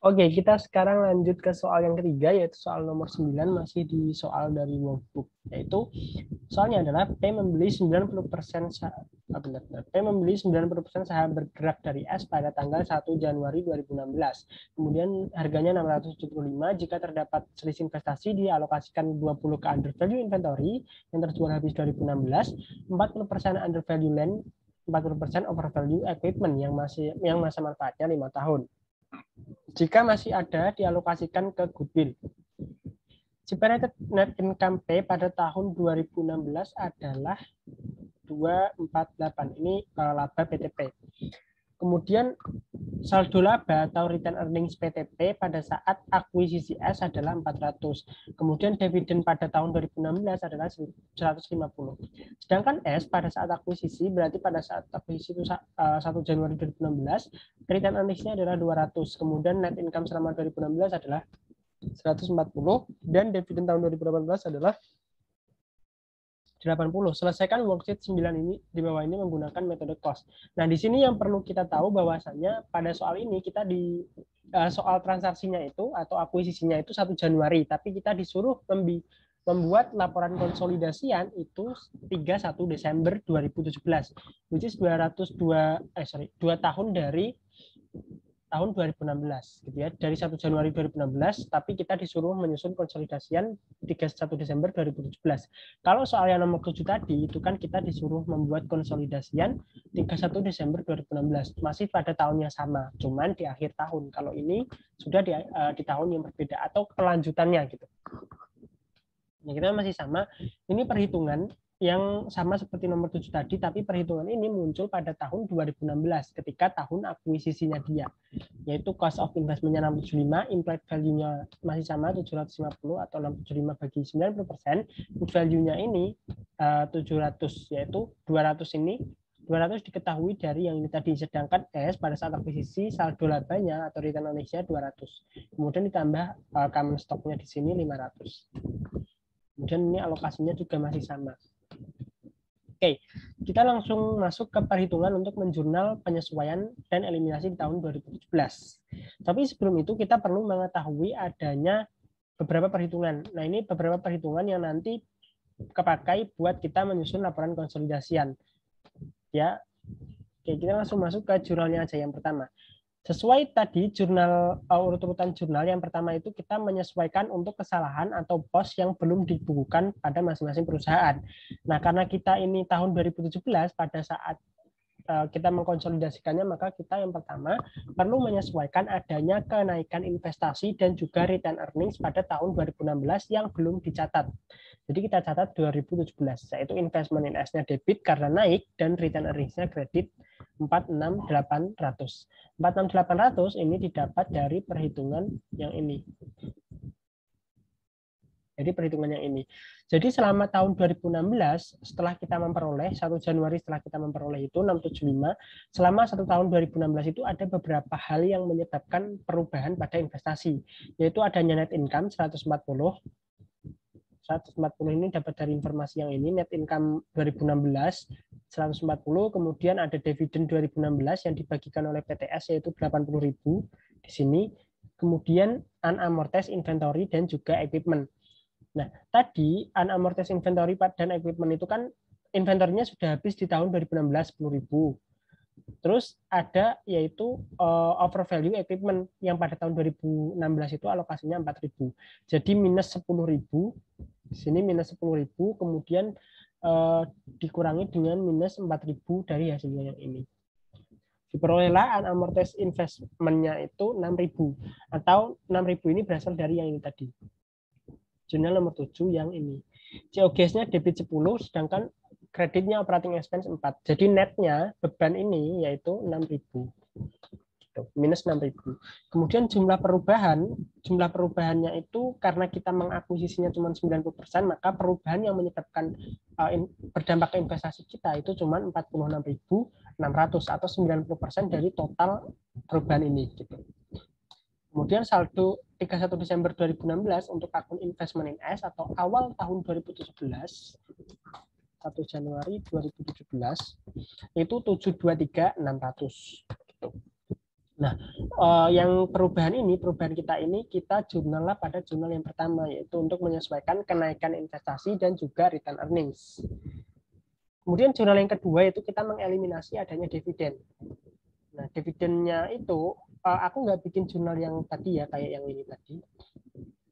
Oke, kita sekarang lanjut ke soal yang ketiga, yaitu soal nomor 9, masih di soal dari workbook. Yaitu soalnya adalah P membeli 90% P membeli 90% saham bergerak dari S pada tanggal 1 Januari 2016. Kemudian harganya 675. Jika terdapat selisih investasi, dialokasikan 20 ke under value inventory yang terjual habis 2016, 40% under value land, 40% over value equipment yang masa manfaatnya 5 tahun. Jika masih ada, dialokasikan ke goodwill. Separated net income P pada tahun 2016 adalah 248. Ini laba PTP. Kemudian saldo laba atau return earnings PTP pada saat akuisisi S adalah 400. Kemudian dividen pada tahun 2016 adalah 150. Sedangkan S pada saat akuisisi, berarti pada saat akuisisi itu 1 Januari 2016, return earnings-nya adalah 200. Kemudian net income selama 2016 adalah 140 dan dividen tahun 2018 adalah 80. Selesaikan worksheet 9 ini di bawah ini menggunakan metode cost. Nah, di sini yang perlu kita tahu bahwasanya pada soal ini kita di soal transaksinya itu atau akuisisinya itu 1 Januari, tapi kita disuruh membuat laporan konsolidasian itu 31 Desember 2017, which is 2 tahun dari tahun 2016 gitu ya, dari 1 Januari 2016, tapi kita disuruh menyusun konsolidasian 31 Desember 2017. Kalau soal yang nomor 7 tadi itu kan kita disuruh membuat konsolidasian 31 Desember 2016, masih pada tahun yang sama, cuman di akhir tahun. Kalau ini sudah di tahun yang berbeda atau kelanjutannya gitu. Nah, kita masih sama. Ini perhitungan yang sama seperti nomor 7 tadi, tapi perhitungan ini muncul pada tahun 2016 ketika tahun akuisisinya dia, yaitu cost of investment-nya 675, implied value-nya masih sama 750 atau 675 bagi 90%, book value-nya ini 700, yaitu 200 ini 200 diketahui dari yang ini tadi, sedangkan S pada saat akuisisi saldo labanya atau return earnings-nya 200. Kemudian ditambah common stock-nya di sini 500. Kemudian ini alokasinya juga masih sama. Oke, kita langsung masuk ke perhitungan untuk menjurnal penyesuaian dan eliminasi di tahun 2017. Tapi sebelum itu kita perlu mengetahui adanya beberapa perhitungan. Nah, ini beberapa perhitungan yang nanti kepakai buat kita menyusun laporan konsolidasian. Ya, oke, kita langsung masuk ke jurnalnya aja yang pertama. Sesuai tadi jurnal urut-urutan jurnal yang pertama itu kita menyesuaikan untuk kesalahan atau pos yang belum dibukukan pada masing-masing perusahaan. Nah, karena kita ini tahun 2017 pada saat kita mengkonsolidasikannya, maka kita yang pertama perlu menyesuaikan adanya kenaikan investasi dan juga return earnings pada tahun 2016 yang belum dicatat. Jadi kita catat 2017, yaitu investment in S-nya debit karena naik dan return earnings-nya kredit 46800. 46800 ini didapat dari perhitungan yang ini. Jadi perhitungan yang ini. Jadi selama tahun 2016, setelah kita memperoleh, 1 Januari setelah kita memperoleh itu 675, selama 1 tahun 2016 itu ada beberapa hal yang menyebabkan perubahan pada investasi, yaitu adanya net income 140 ini dapat dari informasi yang ini, net income 2016 140, kemudian ada dividen 2016 yang dibagikan oleh PTS yaitu 80.000 di sini, kemudian unamortized inventory dan juga equipment. Nah, tadi unamortized inventory dan equipment itu kan inventornya sudah habis di tahun 2016 10.000. Terus ada yaitu overvalue equipment yang pada tahun 2016 itu alokasinya 4.000. Jadi minus 10.000. Di sini minus 10.000, kemudian dikurangi dengan minus 4.000 dari hasilnya yang ini. Diperolehlah unamortized investment-nya itu 6.000, atau 6.000 ini berasal dari yang ini tadi. Jurnal nomor 7 yang ini. COGS-nya debit 10, sedangkan kreditnya operating expense 4. Jadi netnya beban ini yaitu 6.000. Minus 6.000. Kemudian jumlah perubahannya itu karena kita mengakuisisinya cuma 90%, maka perubahan yang menyebabkan berdampak ke investasi kita itu cuma 46.600 atau 90% dari total perubahan ini gitu. Kemudian saldo 31 Desember 2016 untuk akun investment in S atau awal tahun 2017, 1 Januari 2017 itu 723.600 gitu. Yang perubahan kita ini kita jurnal pada jurnal yang pertama, yaitu untuk menyesuaikan kenaikan investasi dan juga return earnings. Kemudian jurnal yang kedua itu kita mengeliminasi adanya dividen. Nah, dividennya itu aku nggak bikin jurnal yang tadi ya, kayak yang ini tadi.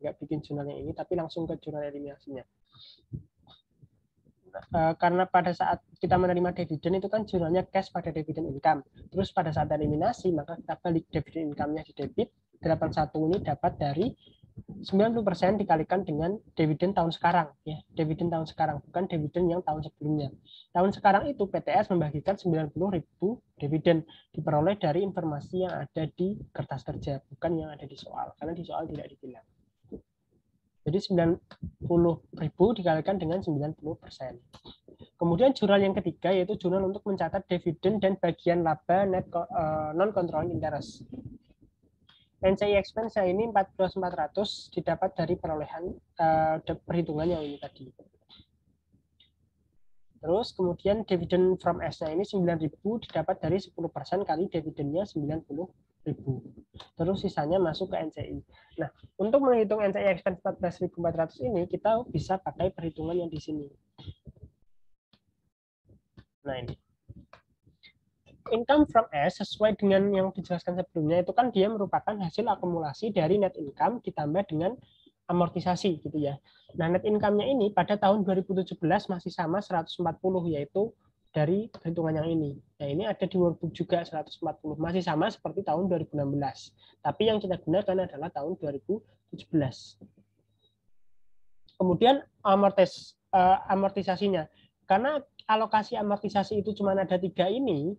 Nggak bikin jurnal yang ini, tapi langsung ke jurnal eliminasinya. Karena pada saat kita menerima dividen itu kan jurnalnya cash pada dividen income. Terus pada saat eliminasi maka kita balik dividen income-nya di debit, 81 ini dapat dari 90% dikalikan dengan dividen tahun sekarang ya, dividen tahun sekarang bukan dividen yang tahun sebelumnya. Tahun sekarang itu PTS membagikan 90.000 dividen diperoleh dari informasi yang ada di kertas kerja, bukan yang ada di soal, karena di soal tidak dibilang. Jadi 90.000 dikalikan dengan 90%. Kemudian jurnal yang ketiga yaitu jurnal untuk mencatat dividen dan bagian laba net non-controlling interest. NCI expense ini 14.400 didapat dari perolehan perhitungan yang ini tadi. Terus kemudian dividen from S-nya ini 9.000 didapat dari 10% kali dividennya 90.000. Terus sisanya masuk ke NCI. Nah, untuk menghitung NCI expense 14.400 ini kita bisa pakai perhitungan yang di sini. Nah, ini. Income from S sesuai dengan yang dijelaskan sebelumnya itu kan dia merupakan hasil akumulasi dari net income ditambah dengan amortisasi gitu ya. Nah, net income-nya ini pada tahun 2017 masih sama 140, yaitu dari perhitungan yang ini. Nah, ini ada di workbook juga 140, masih sama seperti tahun 2016. Tapi yang kita gunakan adalah tahun 2017. Kemudian amortisasinya. Karena alokasi amortisasi itu cuma ada 3 ini,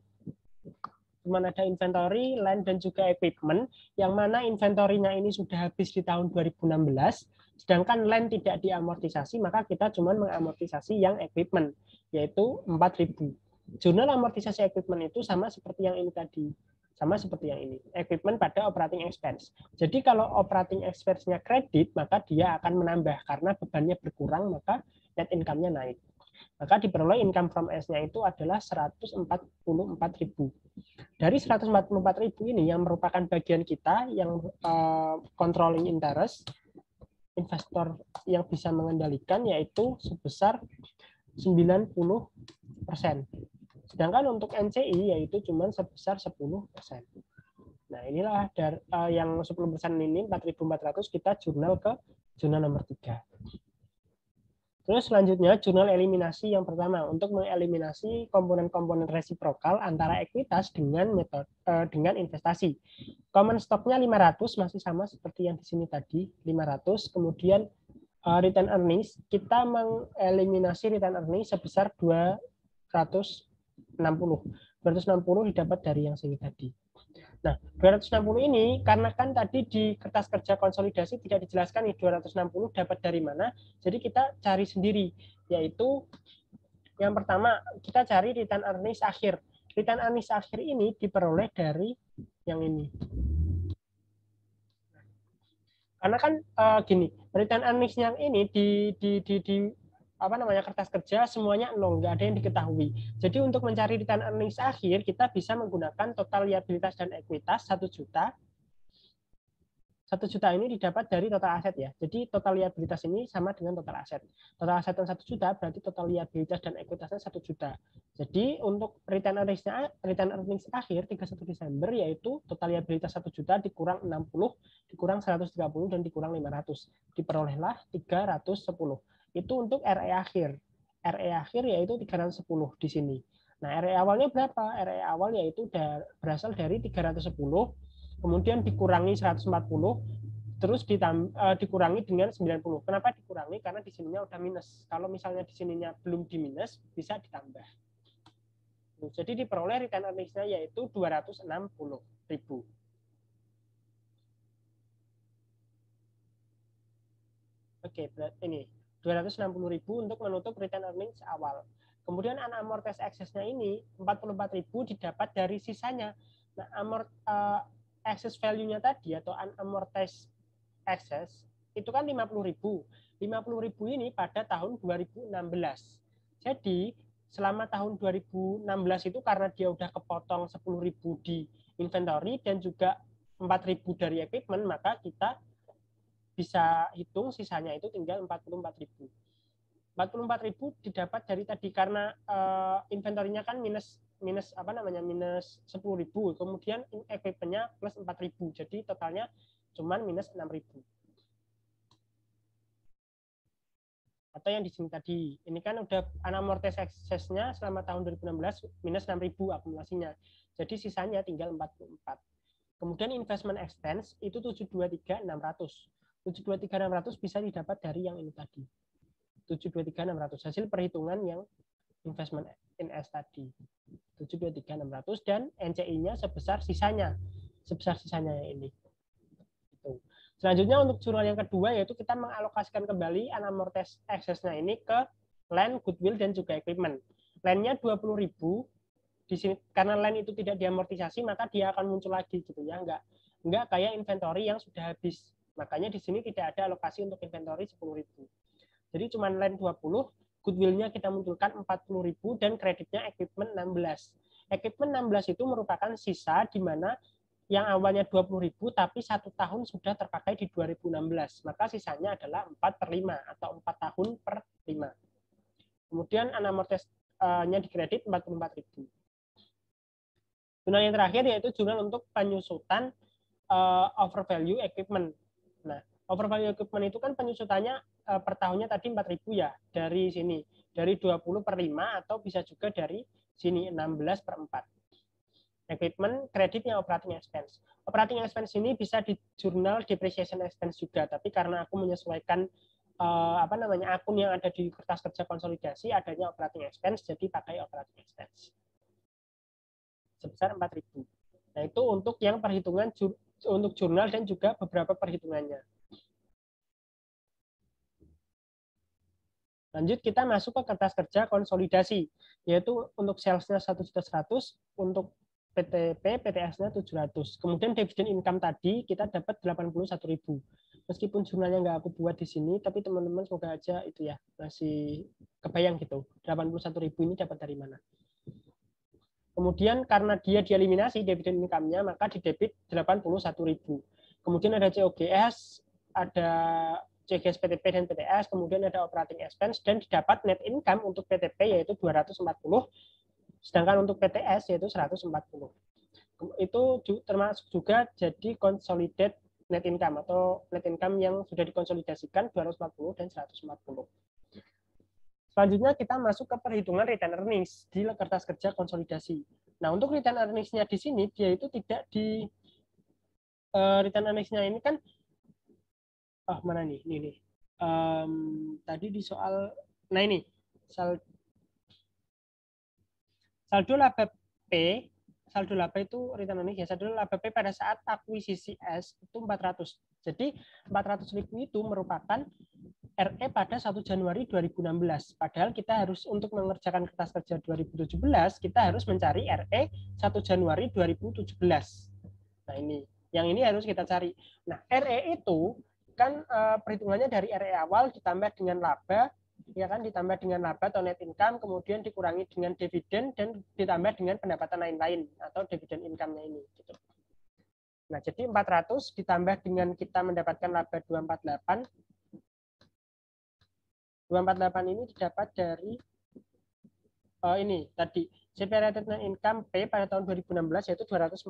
cuma ada inventory, land, dan juga equipment, yang mana inventory-nya ini sudah habis di tahun 2016, sedangkan land tidak diamortisasi, maka kita cuma mengamortisasi yang equipment, yaitu 4.000. Jurnal amortisasi equipment itu sama seperti yang ini tadi, sama seperti yang ini, equipment pada operating expense. Jadi kalau operating expense-nya kredit, maka dia akan menambah, karena bebannya berkurang, maka net income-nya naik. Maka diperoleh income from S-nya itu adalah 144.000. Dari 144.000 ini yang merupakan bagian kita yang controlling interest, investor yang bisa mengendalikan yaitu sebesar 90%. Sedangkan untuk NCI yaitu cuma sebesar 10%. Nah, inilah yang 10% ini 4.400 kita jurnal ke jurnal nomor 3. Terus selanjutnya jurnal eliminasi yang pertama untuk mengeliminasi komponen-komponen resiprokal antara ekuitas dengan dengan investasi. Common stock-nya 500 masih sama seperti yang di sini tadi 500. Kemudian return earnings kita mengeliminasi return earnings sebesar 260. 260 didapat dari yang sini tadi. Nah, 260 ini karena kan tadi di kertas kerja konsolidasi tidak dijelaskan nih 260 dapat dari mana. Jadi kita cari sendiri, yaitu yang pertama kita cari return earnings akhir. Return earnings akhir ini diperoleh dari yang ini. Karena kan gini, return earnings yang ini di kertas kerja semuanya nol, nggak ada yang diketahui. Jadi untuk mencari return earnings akhir kita bisa menggunakan total liabilitas dan ekuitas 1 juta. 1 juta ini didapat dari total aset ya. Jadi total liabilitas ini sama dengan total aset. Total aset yang 1 juta berarti total liabilitas dan ekuitasnya 1 juta. Jadi untuk return earnings akhir 31 Desember yaitu total liabilitas 1 juta dikurang 60, dikurang 130 dan dikurang 500. Diperolehlah 310. Itu untuk RE akhir. RE akhir yaitu 310 di sini. Nah, RE awalnya berapa? RE awal yaitu berasal dari 310, kemudian dikurangi 140, terus dikurangi dengan 90. Kenapa dikurangi? Karena di sininya udah minus. Kalau misalnya di sininya belum di minus, bisa ditambah. Jadi diperoleh return earnings-nya yaitu 260.000. Oke, ini 260.000 untuk menutup return earnings awal. Kemudian unamortized excess-nya ini 44.000 didapat dari sisanya. Nah, excess value-nya tadi atau unamortized excess itu kan 50.000. 50.000 ini pada tahun 2016. Jadi selama tahun 2016 itu karena dia udah kepotong 10.000 di inventory dan juga 4.000 dari equipment, maka kita bisa hitung sisanya itu tinggal 44.000. 44.000 didapat dari tadi karena inventory-nya kan minus 10.000, kemudian equipment-nya plus 4.000. Jadi totalnya cuman minus 6.000. Atau yang di sini tadi, ini kan udah unamortized excess-nya selama tahun 2016 minus 6.000 akumulasinya. Jadi sisanya tinggal 44. Kemudian investment expense itu 723.600. 723.600 bisa didapat dari yang ini tadi. 723.600 hasil perhitungan yang investment in S tadi. 723.600 dan NCI-nya sebesar sisanya yang ini. Itu. Selanjutnya untuk jurnal yang kedua yaitu kita mengalokasikan kembali unamortized excess-nya ini ke land, goodwill dan juga equipment. Land-nya 20.000 di sini karena land itu tidak diamortisasi maka dia akan muncul lagi gitu ya, enggak kayak inventory yang sudah habis. Makanya di sini tidak ada alokasi untuk inventory 10.000. Jadi cuma land 20, goodwill-nya kita munculkan 40.000 dan kreditnya equipment 16. Equipment 16 itu merupakan sisa di mana yang awalnya 20.000 tapi 1 tahun sudah terpakai di 2016. Maka sisanya adalah 4/5 atau 4 tahun per 5. Kemudian unamortized-nya dikredit 44.000. Jurnal yang terakhir yaitu jurnal untuk penyusutan overvalue equipment. Nah, overvalue equipment itu kan penyusutannya per tahunnya tadi 4.000 ya, dari sini. Dari 20/5 atau bisa juga dari sini 16/4. Equipment, kreditnya operating expense. Operating expense ini bisa di jurnal depreciation expense juga, tapi karena aku menyesuaikan akun yang ada di kertas kerja konsolidasi adanya operating expense, jadi pakai operating expense. Sebesar 4.000. Nah, itu untuk yang perhitungan untuk jurnal dan juga beberapa perhitungannya. Lanjut kita masuk ke kertas kerja konsolidasi, yaitu untuk sales-nya 1.100.000, untuk PTP, PTS-nya 700. Kemudian dividen income tadi kita dapat 81.000. Meskipun jurnalnya nggak aku buat di sini, tapi teman-teman semoga aja itu ya masih kebayang gitu. 81.000 ini dapat dari mana? Kemudian karena dia dieliminasi dividen income-nya, maka didebit 81.000. Kemudian ada COGS, ada CGS PTP dan PTS, kemudian ada operating expense dan didapat net income untuk PTP yaitu 240, sedangkan untuk PTS yaitu 140. Itu termasuk juga jadi consolidated net income atau net income yang sudah dikonsolidasikan 240 dan 140. Selanjutnya kita masuk ke perhitungan return earnings di kertas kerja konsolidasi. Nah, untuk return earnings-nya di sini dia itu tidak di return earnings-nya ini kan mana nih? Ini. Tadi di soal ini saldo laba P, saldo laba itu return earnings ya, saldo laba P pada saat akuisisi S itu 400. Jadi 400.000 itu merupakan RE pada 1 Januari 2016. Padahal kita harus untuk mengerjakan kertas kerja 2017, kita harus mencari RE 1 Januari 2017. Nah, yang ini harus kita cari. Nah, RE itu kan perhitungannya dari RE awal ditambah dengan laba, ya kan, ditambah dengan laba atau net income, kemudian dikurangi dengan dividen dan ditambah dengan pendapatan lain-lain atau dividen income-nya ini gitu. Nah, jadi 400 ditambah dengan kita mendapatkan laba 248. 248 ini didapat dari ini tadi separated net income P pada tahun 2016 yaitu 248.000.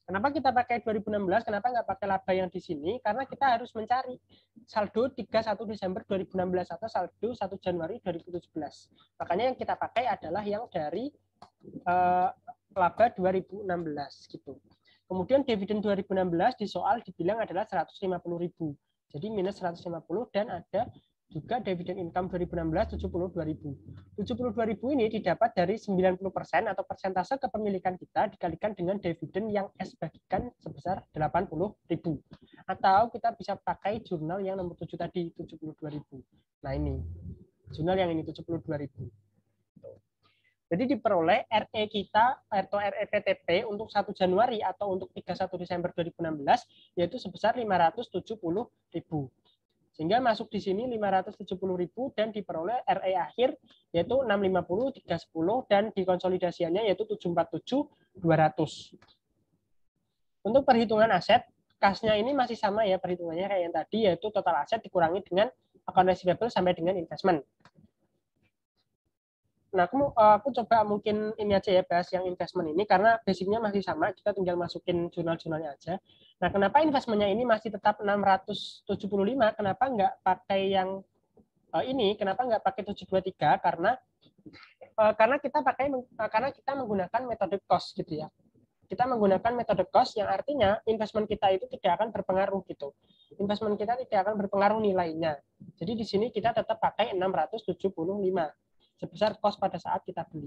Kenapa kita pakai 2016? Kenapa nggak pakai laba yang di sini? Karena kita harus mencari saldo 31 Desember 2016 atau saldo 1 Januari 2017. Makanya yang kita pakai adalah yang dari laba 2016 gitu. Kemudian dividen 2016 di soal dibilang adalah 150.000. Jadi minus 150 dan ada juga dividen income 2016 72.000. 72.000 ini didapat dari 90% atau persentase kepemilikan kita dikalikan dengan dividen yang S bagikan sebesar 80.000. Atau kita bisa pakai jurnal yang nomor 7 tadi 72.000. Nah, ini jurnal yang ini 72.000. Jadi diperoleh RE kita atau RE PTP untuk 1 Januari atau untuk 31 Desember 2016 yaitu sebesar 570.000. Sehingga masuk di sini 570.000 dan diperoleh RE akhir yaitu 650, 310 dan dikonsolidasiannya yaitu 747, 200. Untuk perhitungan aset, kasnya ini masih sama ya perhitungannya kayak yang tadi, yaitu total aset dikurangi dengan account receivable sampai dengan investment. Nah, aku coba mungkin ini aja ya, bahas yang investment ini, karena basicnya masih sama, kita tinggal masukin jurnal-jurnalnya aja. Nah, kenapa investmentnya ini masih tetap 675, kenapa nggak pakai yang ini, kenapa nggak pakai 723, karena kita menggunakan metode cost gitu ya. Kita menggunakan metode cost yang artinya investment kita itu tidak akan berpengaruh gitu. Investment kita tidak akan berpengaruh nilainya. Jadi di sini kita tetap pakai 675 sebesar cost pada saat kita beli.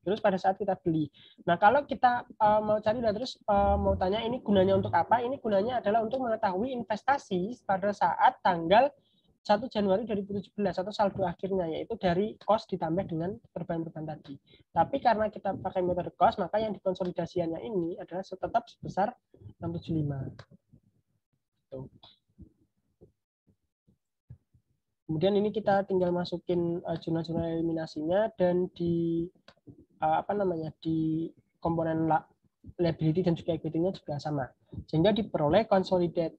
Terus pada saat kita beli. Nah, kalau kita mau cari dan terus mau tanya ini gunanya untuk apa? Ini gunanya adalah untuk mengetahui investasi pada saat tanggal 1 Januari 2017 atau saldo akhirnya, yaitu dari cost ditambah dengan perubahan-perubahan tadi. Tapi karena kita pakai metode cost, maka yang dikonsolidasiannya ini adalah tetap sebesar 675. Tuh. Kemudian ini kita tinggal masukin jurnal-jurnal eliminasinya dan di di komponen liability dan juga equity-nya juga sama. Sehingga diperoleh consolidated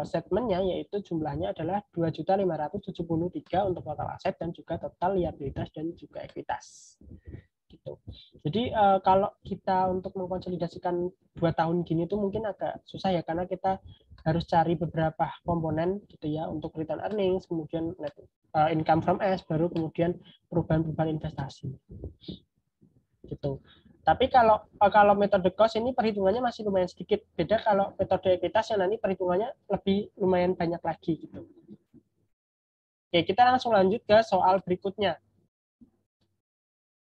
statement-nya yaitu jumlahnya adalah 2.573 untuk total aset dan juga total liabilitas dan juga ekuitas. Gitu. Jadi kalau kita untuk mengkonsolidasikan 2 tahun gini itu mungkin agak susah ya, karena kita harus cari beberapa komponen gitu ya untuk return earnings, kemudian net income from S, baru kemudian perubahan-perubahan investasi. Gitu. Tapi kalau metode cost ini perhitungannya masih lumayan sedikit. Beda kalau metode ekuitas yang nanti perhitungannya lebih lumayan banyak lagi gitu. Oke, kita langsung lanjut ke soal berikutnya.